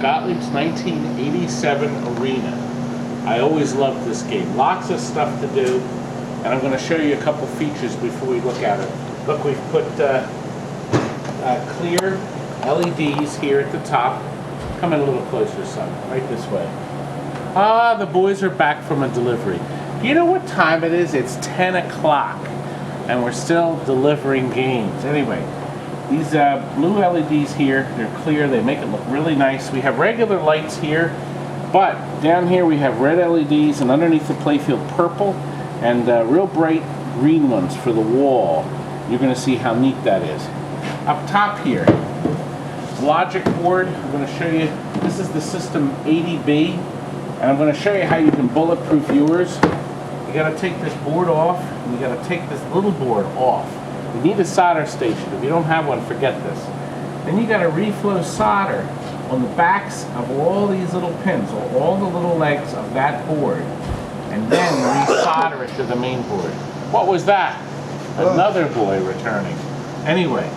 Gottlieb's 1987 Arena. I always loved this game. Lots of stuff to do, and I'm going to show you a couple features before we look at it. Look, we've put clear LEDs here at the top. Come in a little closer, son. Right this way. Ah, the boys are back from a delivery. Do you know what time it is? It's 10 o'clock, and we're still delivering games. Anyway, these blue LEDs here, they're clear. They make it look really nice. We have regular lights here, but down here we have red LEDs, and underneath the playfield purple, and real bright green ones for the wall. You're going to see how neat that is. Up top here, logic board. I'm going to show you. This is the System 80B, and I'm going to show you how you can bulletproof yours. You got to take this board off, and you got to take this little board off. You need a solder station. If you don't have one, forget this. Then you got to reflow solder on the backs of all these little pins, or all the little legs of that board, and then resolder it to the main board. What was that? Another boy returning. Anyway,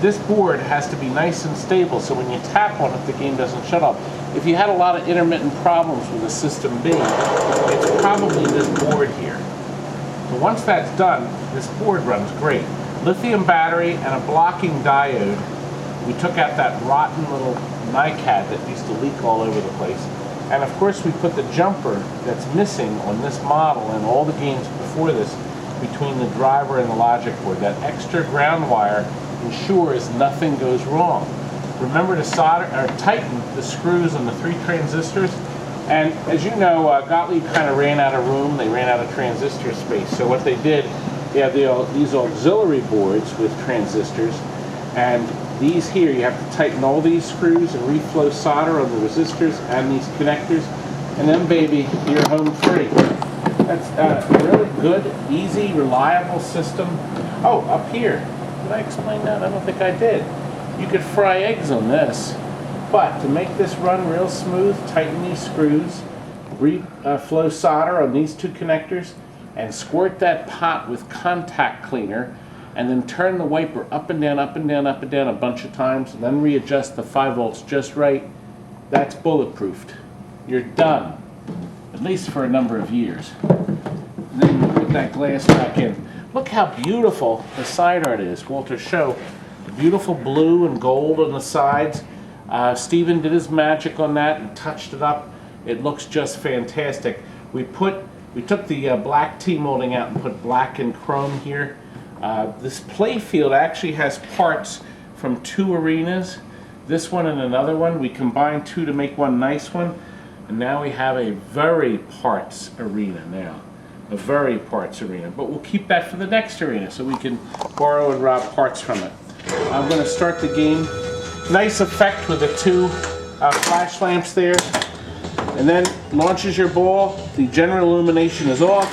this board has to be nice and stable, so when you tap on it, the game doesn't shut off. If you had a lot of intermittent problems with the System B, it's probably this board here. But once that's done, this board runs great. Lithium battery and a blocking diode. We took out that rotten little NiCad that used to leak all over the place. And of course we put the jumper that's missing on this model and all the games before this between the driver and the logic board. That extra ground wire ensures nothing goes wrong. Remember to solder or tighten the screws on the 3 transistors. And as you know, Gottlieb kind of ran out of room. They ran out of transistor space. So what they did, they have these auxiliary boards with transistors, and these here, you have to tighten all these screws and reflow solder on the resistors and these connectors, and then baby, you're home free. That's a really good, easy, reliable system. Oh, up here, did I explain that? I don't think I did. You could fry eggs on this, but to make this run real smooth, tighten these screws, reflow solder on these 2 connectors, and squirt that pot with contact cleaner, and then turn the wiper up and down, up and down, up and down a bunch of times, and then readjust the 5 volts just right. That's bulletproofed. You're done, at least for a number of years. And then you put that glass back in. Look how beautiful the side art is. Walter, show the beautiful blue and gold on the sides. Stephen did his magic on that and touched it up. It looks just fantastic. We took the black T-molding out and put black and chrome here. This playfield actually has parts from 2 arenas, this one and another one. We combined 2 to make one nice one, and now we have a very parts arena now. A very parts arena. But we'll keep that for the next arena so we can borrow and rob parts from it. I'm going to start the game. Nice effect with the 2 flash lamps there. And then launches your ball. The general illumination is off.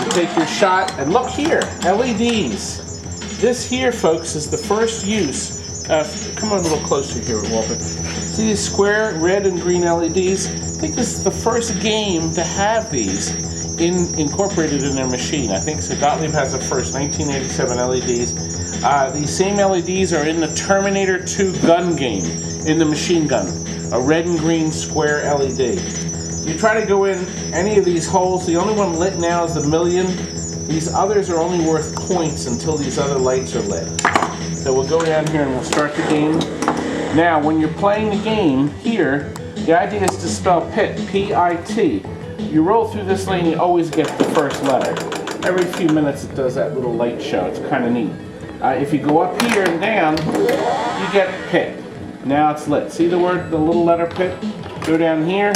You take your shot, and look here, LEDs. This here, folks, is the first use. Come on a little closer here, Walter. See these square red and green LEDs? I think this is the first game to have these incorporated in their machine. I think so. Gottlieb has the first 1987 LEDs. These same LEDs are in the Terminator 2 gun game, in the machine gun. A red and green square LED. You try to go in any of these holes, the only one lit now is the million. These others are only worth points until these other lights are lit. So we'll go down here and we'll start the game. Now, when you're playing the game here, the idea is to spell PIT, P-I-T. You roll through this lane, you always get the first letter. Every few minutes it does that little light show. It's kind of neat. If you go up here and down, you get PIT. Now it's lit. See the word, the little letter PIT? Go down here,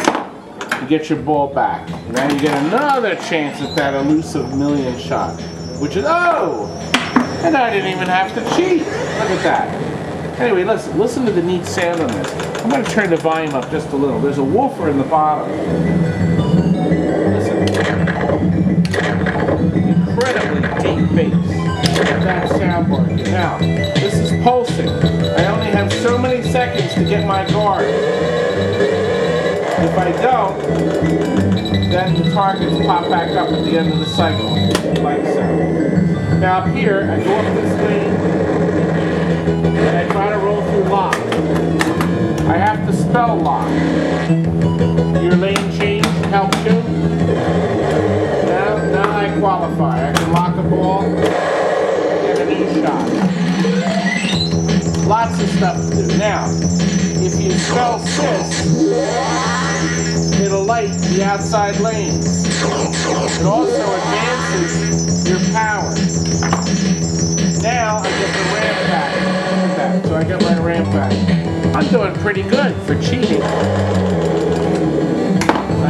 you get your ball back. Now you get another chance at that elusive million shot, which is, oh! And I didn't even have to cheat. Look at that. Anyway, listen to the neat sound on this. I'm going to turn the volume up just a little. There's a woofer in the bottom. Listen. Incredibly deep bass. That soundboard. Now, this is pulsing. I only have so many seconds to get my guard. If I don't, then the targets pop back up at the end of the cycle, like so. Now up here, I go up this lane, and I try to roll through lock. I have to spell lock. Your lane change helps you. Now I qualify. I can lock a ball, get a new shot. Lots of stuff to do. Now, if you spell sis, it'll light the outside lanes. It also advances your power. Now I get the ramp back. Look at that. So I got my ramp back. I'm doing pretty good for cheating. I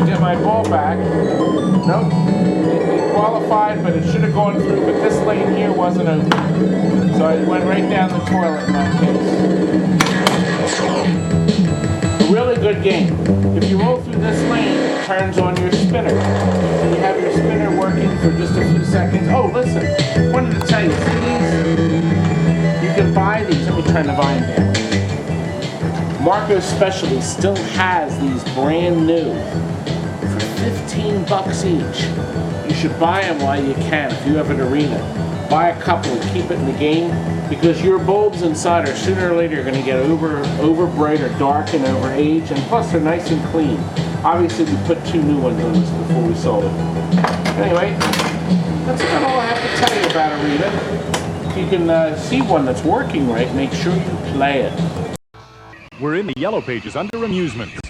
get my ball back. Nope. It qualified, but it should have gone through, but this lane here wasn't open. So I went right down the toilet in that case. A really good game. If you roll through this lane, it turns on your spinner. So you have your spinner working for just a few seconds. Oh, listen, I wanted to tell you, see these? You can buy these. Let me turn the volume down. Marco's Specialty still has these brand new for 15 bucks each. You should buy them while you can if you have an arena. Buy a couple and keep it in the game, because your bulbs inside are sooner or later going to get over bright or dark and over age, and plus they're nice and clean. Obviously we put 2 new ones on this before we sold it. Anyway, that's about all I have to tell you about arena. If you can see one that's working right, make sure you play it. We're in the yellow pages under amusements.